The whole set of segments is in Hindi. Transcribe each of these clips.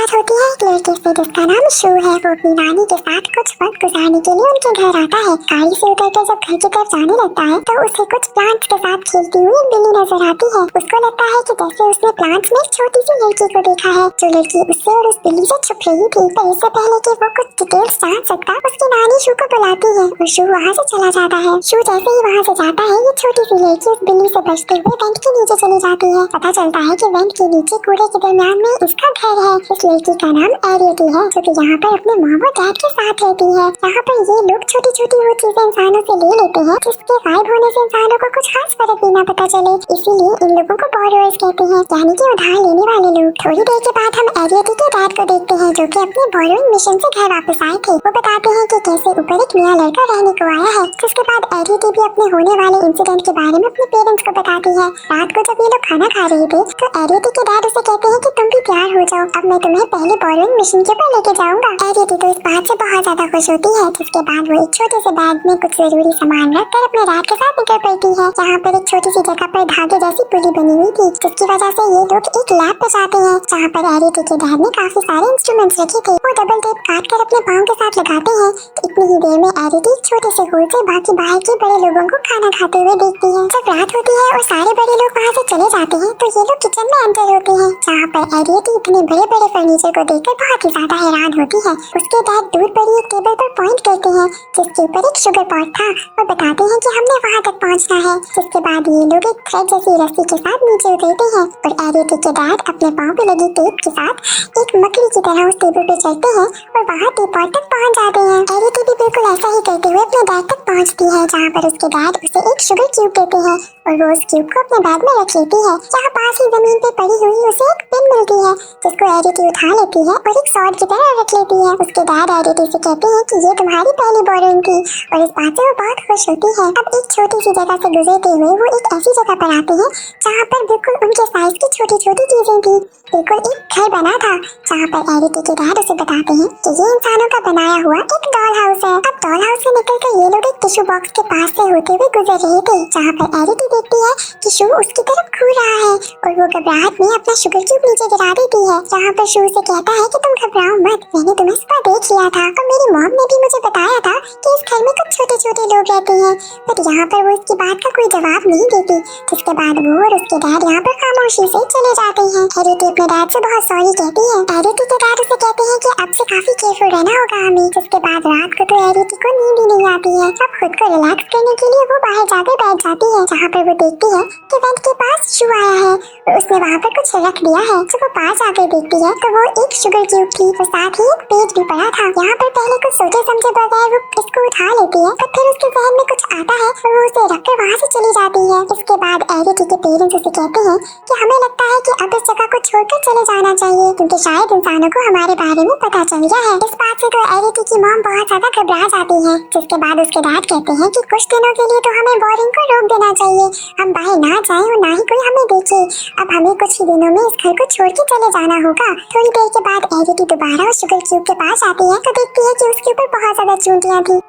बात होती है एक लड़के से जिसका नाम शू है। वो अपनी नानी के साथ कुछ वक्त गुजारने के लिए उनके घर आता है। गाड़ी से उतरकर जब घर की तरफ जाने लगता है तो उसे कुछ प्लांट्स के साथ खेलती हुई एक बिल्ली नजर आती है। उसको लगता है कि जैसे उसने प्लांट्स में एक छोटी सी लड़की को देखा है, जो लड़की उससे और उस बिल्ली से छुप रही थी। पर इससे पहले कि वो कुछ डिटेल्स जान सकता, उसकी नानी शू को बुलाती है और शू वहाँ से चला जाता है। शू जैसे ही वहाँ से जाता है, ये छोटी सी लड़की उस बिल्ली से बचते हुए वेंट के नीचे चली जाती है। पता चलता है कि वेंट के नीचे कूड़े के दरमियान में इसका घर है। इस लड़की का नाम एरिटी है, जो कि यहाँ पर अपने मॉम और डैड के साथ रहती है। यहाँ पर ये लोग छोटी छोटी वो चीजें इंसानों से ले लेते हैं जिसके गायब होने से इंसानों को कुछ खास फर्क भी ना पता चले। इसीलिए इन लोगों को बोरोअर्स कहते हैं, यानी कि उधार लेने वाले लोग। थोड़ी देर के बाद हम एरिटी के डैड को देखते हैं, जो कि अपने बोरोइंग मिशन से घर वापस आए थे। वो बताते हैं कि कैसे ऊपर एक नया लड़का रहने को आया है। जिसके बाद एरिटी भी अपने होने वाले इंसिडेंट के बारे में अपने पेरेंट्स को बताती है। रात को जब ये लोग खाना खा रहे थे तो एरिटी के डैड उसे कहते हैं कि तुम भी तैयार हो जाओ, अब मैं तुम्हें पहले बोरोइंग मिशन के ऊपर लेके जाऊंगा। एरिटी तो इस बात से बहुत ज्यादा खुश होती है। जिसके बाद वो एक छोटे से बैग में कुछ जरूरी सामान रखकर अपने डैड के साथ निकल पड़ती है। यहाँ पर एक छोटी सी जगह पर धागे जैसी पुली बनी हुई थी, जिसकी वजह से ये लोग एक लैब पे जाते हैं, जहाँ पर एरिटी के डैड ने काफी सारे इंस्ट्रूमेंट्स रखे थे। वो डबल टेप काट कर अपने पाँव के साथ लगाते हैं। इतनी ही देर में एरिटी छोटे से होल से बाकी बाहर के बड़े लोगों को खाना खाते हुए देखती है। जब रात होती है और सारे बड़े लोग वहाँ से चले जाते हैं तो ये लोग किचन में एंटर होते हैं, जहाँ पर एरिटी इतने बड़े बड़े फर्नीचर को देखकर बहुत ही ज्यादा हैरान होती है। उसके डैड दूर पड़ी एक टेबल पर पॉइंट करते हैं, जिसके ऊपर एक शुगर पॉट था, और बताते हैं कि हमने वहाँ तक पहुँचना है। जिसके बाद ये लोग एक थ्रेड जैसी रस्सी के साथ नीचे उतरते हैं और एरिटी के डैड अपने पाँव पे लगी टेप के साथ एक मकड़ी की तरह उस टेबल पे चढ़ते हैं और वहाँ टी पॉट तक पहुँच जाते हैं। एरिटी भी बिल्कुल ऐसा ही करते हुए अपने डैड तक पहुँचती है, जहाँ पर उसके डैड उसे एक शुगर क्यूब देते हैं और वो उस क्यूब को अपने बैग में रख लेती है। यहाँ पास ही जमीन पे पड़ी हुई उसे एक पिन मिलती है, जिसको एरिटी उठा लेती है और एक सॉर्ड की तरह रख लेती है। उसके डैड एरिटी से कहते हैं कि ये तुम्हारी पहली बोरोइंग थी, और इस बात से वो बहुत खुश होती है। अब एक छोटी सी जगह से गुजरते हुए वो एक ऐसी जगह पर आते हैं जहाँ पर बिल्कुल उनके साइज की छोटी छोटी चीजें थी। बिल्कुल एक घर बना था, जहाँ पर एरिटी के डैड उसे बताते हैं कि ये इंसानों का बनाया हुआ एक डॉल हाउस है। अब डॉल हाउस से निकलकर ये लोग एक टिश्यू बॉक्स के पास से होते हुए गुजर रहे थे, जहाँ पर एरिटी देखती है कि शू उसकी तरफ घूर रहा है और वो घबराहट में अपना शुगर क्यूब नीचे गिरा देती है। जहाँ पर शू से कहता है कि तुम घबराओ मत, मैंने तुम्हें सुबह देख लिया था और मेरी मॉम ने भी मुझे बताया था कि इस घर में कुछ छोटे छोटे लोग रहते हैं। पर यहाँ पर वो इसकी बात का कोई जवाब नहीं देती। जिसके बाद वो और उसके डैड यहाँ पर खामोशी से चले जाते हैं। एरिटी अपने डैड से बहुत सॉरी कहती है। एरिटी के डैड उसे कहते हैं कि अब से काफी केयरफुल रहना होगा हमें। जिसके बाद रात को तो एरिटी को नींद ही नहीं आती है। अब खुद को रिलैक्स करने के लिए वो बाहर जाकर बैठ जाती है, जहाँ पर वो देखती है कि वेंट के पास शू आया है और उसने वहाँ पर कुछ रख दिया है। जब वो पास आकर देखती है तो वो एक शुगर क्यूब थी और साथ ही एक पेज भी पड़ा था। यहाँ पर पहले कुछ सोचे समझे बगैर वो इसको उठा लेती है, तो फिर उसके जहन में कुछ आता है और वो उसे रखकर वहाँ से चली जाती है। इसके बाद एरिटी के पेरेंट्स उसे कहते हैं कि हमें लगता है कि अब इस जगह को छोड़कर चले जाना चाहिए, क्योंकि शायद इंसानों को हमारे बारे में पता चल गया है। इस बात से तो एरिटी की मॉम बहुत ज्यादा घबरा जाती है। जिसके बाद उसके डैड कहते हैं कि कुछ दिनों के लिए तो हमें बोरिंग को रोक देना चाहिए, हम बाहर ना जाएं और ना ही कोई हमें देखे। अब हमें कुछ ही दिनों में इस घर को छोड़ के चले जाना होगा। थोड़ी देर के बाद एरिटी दोबारा उस शुगर क्यूब के पास आती है तो देखती है कि उसके ऊपर बहुत ज्यादा चूंटियां थी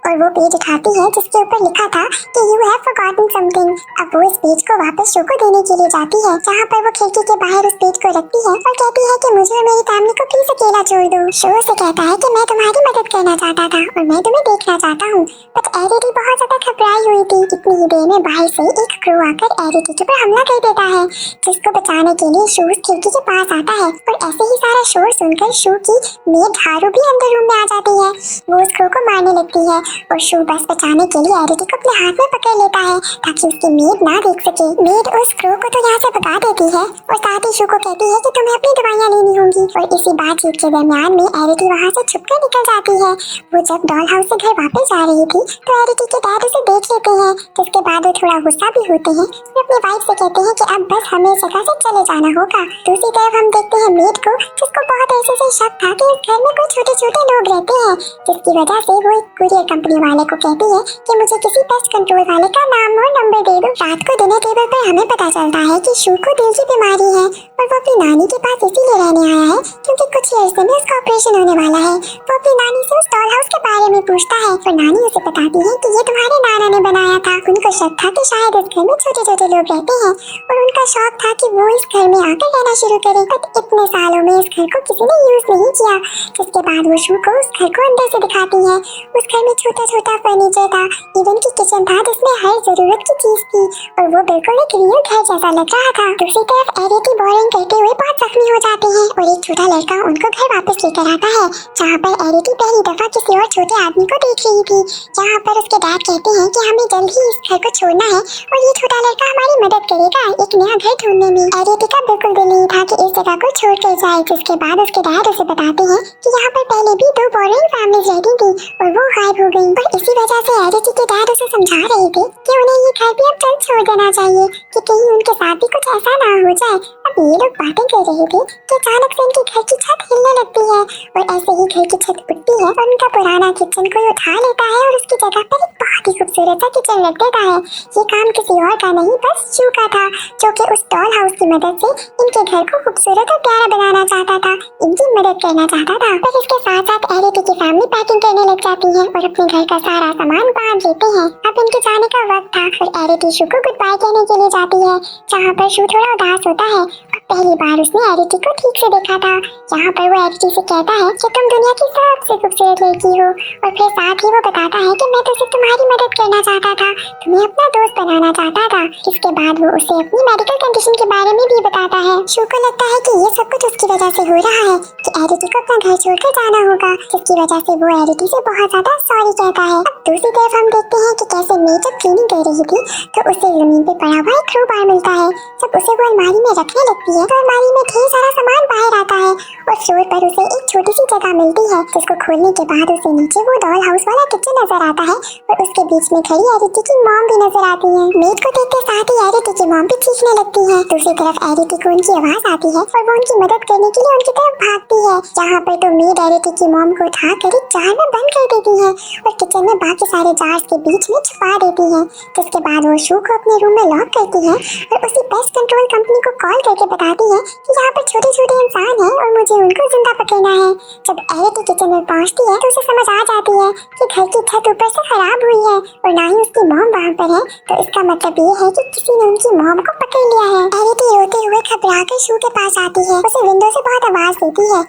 और वो पेज उठाती है जिसके ऊपर लिखा था कि यू हैव फॉरगॉटन समथिंग। अब वो इस पेज को वापस शो को देने के लिए जाती है, जहाँ पर वो खिड़की के बाहर उस पेज को रखती है और कहती है कि मुझे और मेरी फैमिली को प्लीज अकेला छोड़ दो। शो से कहता है कि मैं तुम्हारी मदद करना चाहता था और मैं तुम्हें देखना चाहता हूँ। बट एरिटी बहुत ज्यादा घबराई हुई थी। इतनी ही देर में बाहर से एक क्रू आकर एरिटी के ऊपर हमला कर देता है, जिसको बचाने के लिए शो खिड़की के पास आता है और ऐसे ही सारा शोर सुनकर शो की मेड हारू भी अंदर रूम में आ जाती है। वो उस क्रू को मारने लगती है और शू बस बचाने के लिए एरिटी को अपने हाथ में पकड़ लेता है ताकि उसकी मेड ना देख सके। मेड उस क्रू को तो यहाँ से भगा देती है और साथ ही शू को कहती है कि तुम्हें अपनी दवाइयाँ लेनी होंगी। और इसी बातचीत के दरमियान में एरिटी वहाँ से छुपकर निकल जाती है। वो जब डॉल हाउस से घर वापस जा रही थी तो एरिटी के डैड उसे देख लेते हैं, जिसके बाद वो थोड़ा गुस्सा भी होते हैं और अपनी वाइफ से कहते हैं कि अब बस हमें इस जगह से चले जाना होगा। दूसरी तरफ हम देखते हैं मेड को, जिसको बहुत ऐसे से शक था कि इस घर में कोई छोटे छोटे लोग रहते हैं, जिसकी वजह से वो एक कुरियर कंपनी वाले को कहती है कि मुझे किसी पेस्ट कंट्रोल वाले का नाम और नंबर दे दो। रात को डिनर टेबल पर हमें पता चलता है कि शू को दिल की बीमारी है और वो अपनी नानी के पास इसीलिए रहने आया है है क्योंकि कुछ ही अर्से में उसका ऑपरेशन होने वाला है। वो अपनी नानी से उस डॉल हाउस के बारे में पूछता है और नानी उसे बताती है कि ये तुम्हारे नाना ने बनाया था। उनको शक था कि शायद इस घर में छोटे छोटे लोग रहते हैं और उनका शौक था कि वो इस घर में आकर रहना शुरू करे। बट इतने सालों में इस घर को किसी ने यूज नहीं किया। जिसके बाद वो शू को उस घर को अंदर से दिखाती है। उस घर में छोटा छोटा फर्नीचर था, इवन की किचन था जिसमें हर जरूरत की चीज थी और वो बिल्कुल एक रियल घर जैसा लग रहा था। दूसरी तरफ एरिटी बोरिंग करते हुए बहुत जख्मी हो जाते हैं और एक छोटा लड़का उनको घर वापस लेकर आता है, जहाँ पर एरिटी पहली दफा किसी और छोटे आदमी को देख रही थी। यहाँ पर उसके डैड कहते हैं कि हमें जल्द ही इस घर को छोड़ना है और ये छोटा लड़का हमारी मदद करेगा एक नया घर ढूंढने में। एरिटी का बिल्कुल दिल नहीं था कि इस जगह को छोड़ कर जाए। जिसके बाद उसके डैड उसे बताते हैं कि यहाँ पर पहले भी 2 बोरिंग फैमिलीज रहती थी और वो गायब हो गई और इसी वजह से एरिटी के डैड उसे समझा रहे थे कि उन्हें ये घर भी अब जल्द छोड़ देना चाहिए कि कहीं उनके साथ भी कुछ ऐसा ना हो जाए। अब ये लोग बातें कर रहे थे कि अचानक से उनके घर की छत हिलने लगती है और ऐसे ही घर की छत उठती है और उनका पुराना किचन कोई उठा लेता है और उसकी जगह पर एक बहुत ही खूबसूरत सा किचन रख देता है। ये काम किसी और का नहीं बस शू का था, जो कि उस डॉल हाउस की मदद से इनके घर को खूबसूरत और प्यारा बनाना चाहता था, इनकी मदद करना चाहता था। पर इसके साथ साथ एरिटी की फैमिली पैकिंग करने लग जाती है और अपने घर का सारा सामान बांध लेते हैं। अब इनके जाने का वक्त था और एरिटी शू को गुड बाय कहने के लिए जाती है, जहाँ पर शू थोड़ा उदास होता है। पहली बार उसने एरिटी को ठीक से देखा था। यहाँ पर वो एरिटी से कहता है कि तुम दुनिया की सबसे खूबसूरत लड़की हो और फिर साथ ही वो बताता है कि मैं तो सिर्फ तुम्हारी मदद करना चाहता था, तुम्हें अपना दोस्त बनाना चाहता था। इसके बाद वो उसे अपनी मेडिकल कंडीशन के बारे में भी बताता है। शू को लगता है कि ये सब कुछ उसकी वजह से हो रहा है कि एरिटी को अपना घर छोड़कर जाना होगा, जिसकी वजह से वो एरिटी से बहुत ज्यादा सॉरी कहता है। अब दूसरी तरफ हम देखते हैं कि कैसे मे जब क्लीनिंग कर रही थी तो उसे जमीन पे पड़ा हुआ एक क्रोबार मिलता है। जब उसे वो अलमारी में रखने लगती है तो अलमारी में ढेर सारा सामान बाहर आता है और फ्लोर पर उसे एक छोटी सी जगह मिलती है, जिसको खोलने के बाद उसे नीचे वो डॉल हाउस वाला किचन नजर आता है और उसके बीच में खड़ी एरिटी की मॉम भी नजर आती है। मेड को देखते साथ ही एरिटी की मॉम भी चीखने लगती है। दूसरी तरफ एरिटी को उनकी आवाज आती है और वो उनकी मदद करने के लिए उनकी तरफ भागती है। यहाँ पर तो मेड एरिटी की मॉम को उठाकर एक जार में बंद कर देती है और किचन में बाकी सारे जार्स के बीच में छुपा देती है। जिसके बाद वो शू को अपने रूम में लॉक करती है और उसी पेस्ट कंट्रोल कंपनी को कॉल करके बताती है कि यहाँ पर छोटे छोटे इंसान हैं और मुझे उनको जिंदा पकड़ना है। जब एरिटी किचन में पहुँचती है तो उसे समझ आ जाती है कि घर की छत ऊपर से खराब हुई है और ना ही उसकी मॉम वहाँ पर है, तो इसका मतलब ये है कि किसी ने उनकी मॉम को पकड़ लिया है। एरिटी रोते हुए घबराकर शू के पास आती है, उसे विंडो से बहुत आवाज देती है।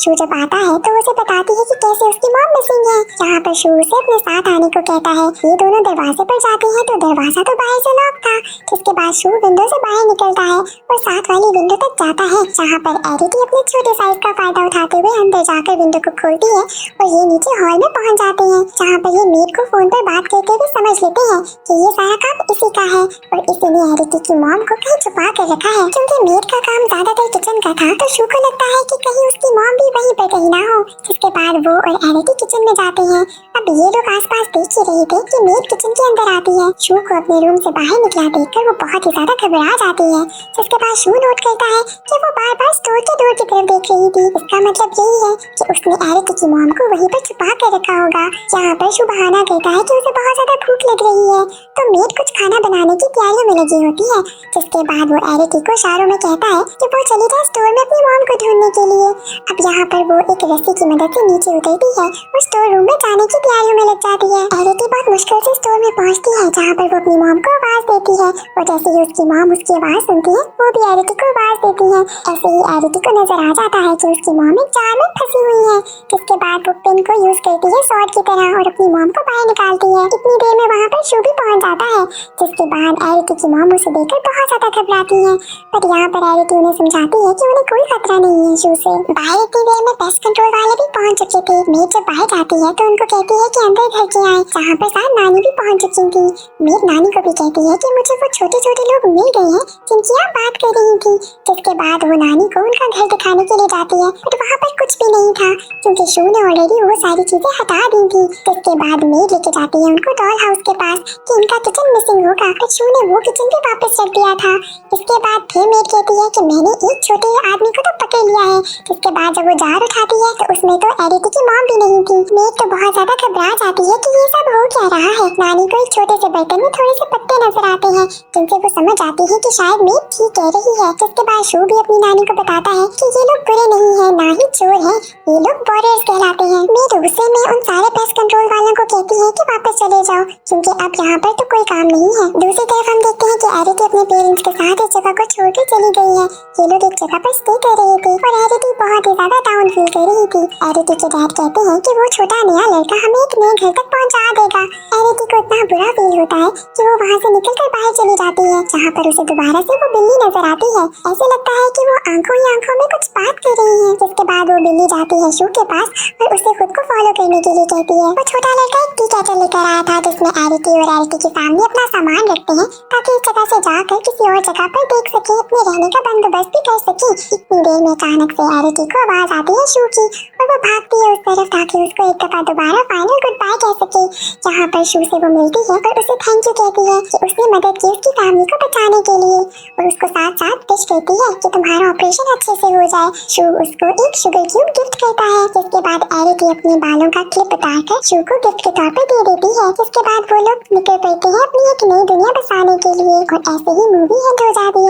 शू जब आता है तो उसे बताती है कि कैसे उसकी मॉम मिसिंग है। यहाँ पर शू उसे अपने साथ आने को कहता है। ये दोनों दरवाजे पर जाते हैं तो दरवाजा तो बाहर से लॉक था। जिसके बाद शू विंडो से बाहर निकलता है और साथ वाली विंडो तक जाता है, जहाँ पर एरिटी अपने छोटे साइज का फायदा उठाते हुए अंदर जाकर विंडो को खोलती है और ये नीचे हॉल में पहुँच जाते हैं, जहाँ पर ये मेड को फोन पर बात करते हुए समझ लेते हैं कि ये सारा काम इसी का है और इसी ने एरिटी की मॉम को कहीं छुपा कर रखा है। क्योंकि मेड का काम ज्यादातर किचन का था तो शू को लगता है कि कहीं उसकी मॉम भी वहीं पर कहीं ना हो। जिसके बाद वो और एरिटी किचन में जाते हैं। अब ये लोग आसपास देख ही रहे थे कि मेड किचन के अंदर आती है। शू को अपने रूम से बाहर निकला देखकर वो बहुत ही ज्यादा घबरा जाती है। जिसके बाद शू नोट करता है कि वो बार बार स्टोर के डोर की तरफ देख रही थी। इसका मतलब यही है कि उसने एरिटी की मॉम को वहीं पर छुपा कर रखा होगा। यहाँ पर शू बहाना करता है कि उसे बहुत ज्यादा भूख लग रही है तो मेड कुछ खाना बनाने की तैयारियों में लगी होती है। जिसके बाद वो एरिटी को इशारों में कहता है कि वो चली जाए स्टोर में अपनी मॉम को ढूंढने के लिए। अब यहाँ पर वो एक रस्सी की मदद से नीचे उतरती है और स्टोर रूम में जाने की तैयारियों में लग जाती है। एरिटी बहुत मुश्किल से स्टोर में पहुंचती है, जहाँ पर वो अपनी मॉम को आवाज देती है और जैसे ही उसकी मॉम उसकी आवाज सुनती है वो भी एरिटी को आवाज देती है। ऐसे ही एरिटी को नजर आ जाता है कि उसकी मॉम एक जार में फंसी हुई है। जिसके बाद वो पिन को यूज करती है सॉर्ड की तरह और अपनी मॉम को बाहर निकालती है। इतनी देर में वहाँ पर शू भी पहुँच जाता है। जिसके बाद एरिटी की मॉम उसे देखकर बहुत ज्यादा घबराती है, पर यहाँ पर एरिटी उन्हें समझाती है कि उन्हें कोई खतरा नहीं है शू से। बाहर इतनी देर में पेस्ट कंट्रोल वाले भी पहुंच चुके थे। मेड जब बाहर जाती है तो उनको कहती है कि अंदर घर के आए, जहाँ पर साथ नानी भी पहुंच चुकी थी। मेड नानी को भी कहती है कि मुझे वो छोटे छोटे लोग मिल गए हैं जिनकी आप बात कर रही थी। जिसके बाद वो नानी को उनका घर दिखाने के लिए जाती है, बट वहाँ पर कुछ भी नहीं था क्योंकि शू ने ऑलरेडी वो सारी चीजें हटा दी थी। जिसके बाद मेड लेके जाती है उनको डॉल हाउस के पास कि इनका किचन मिसिंग होगा, बट शू ने वो किचन भी वापस रख दिया था। इसके बाद फिर मेड कहती है कि मैंने एक छोटे आदमी को तो पकड़ लिया है। जिसके बाद जब वो जार उठाती है तो उसमें तो एरिटी की मॉम भी नहीं थी। मेग तो बहुत ज्यादा घबरा जाती है कि ये सब हो क्या रहा है। नानी को एक छोटे से बर्तन में थोड़े से पत्ते नजर आते हैं जिनसे वो समझ आती है कि शायद मेग ठीक कह रही है। जिसके बाद शू भी अपनी नानी को बताता है कि ये लोग बुरे नहीं है, ना ही चोर है, ये लोग वॉरियर्स कहलाते हैं। मेग गुस्से में उन सारे पेस्ट कंट्रोल वालों को कहती है कि वापस चले जाओ क्योंकि अब यहाँ पर तो कोई काम नहीं है। दूसरी तरफ हम देखते हैं कि एरिटी अपने पेरेंट्स के साथ इस जगह को छोड़कर चली गई है। ये लोग एक जगह पर स्टे कर रहे थे और एरिटी बहुत ही ज्यादा डाउन फील कर रही थी। एरिटी के डैड कहते हैं कि वो छोटा नया लड़का हमें एक नए घर तक पहुंचा देगा। एरिटी को इतना बुरा फील होता है कि वो वहाँ से निकलकर बाहर चली जाती है जहाँ पर उसे दोबारा से वो बिल्ली नजर आती है। ऐसे लगता है कि वो आंखों ही आंखों में कुछ बात कर रही है। जिसके बाद वो बिल्ली जाती है शू के पास और उसे खुद को फॉलो करने के लिए कहती है। वो छोटा लड़का एक टी केटल लेकर आया था जिसमें एरिटी और एरिटी की फैमिली अपना सामान रखते हैं ताकि इस जगह से जाकर किसी और जगह पर देख सके, अपने रहने का बंदोबस्त भी कर सके। इतनी देर में अचानक से एरिटी को आवाज आती है शू की और वो भागती है उस तरफ ताकि उसको एक दफा दोबारा फाइनल गुड बाय कह सके। जहाँ पर शू से वो मिलती है और उसे थैंक यू कहती है कि उसने मदद की उसकी फैमिली को बचाने के लिए और उसको साथ साथ विश करती है कि तुम्हारा ऑपरेशन अच्छे से हो जाए। शू उसको एक शुगर क्यूब गिफ्ट करता है जिसके बाद एरिटी अपने बालों का क्लिप उतारकर शू को गिफ्ट के तौर पर दे देती है। जिसके बाद वो लोग निकल पड़ते हैं अपनी एक नई दुनिया बसाने के लिए और ऐसे ही मूवी एंड हो जाती है।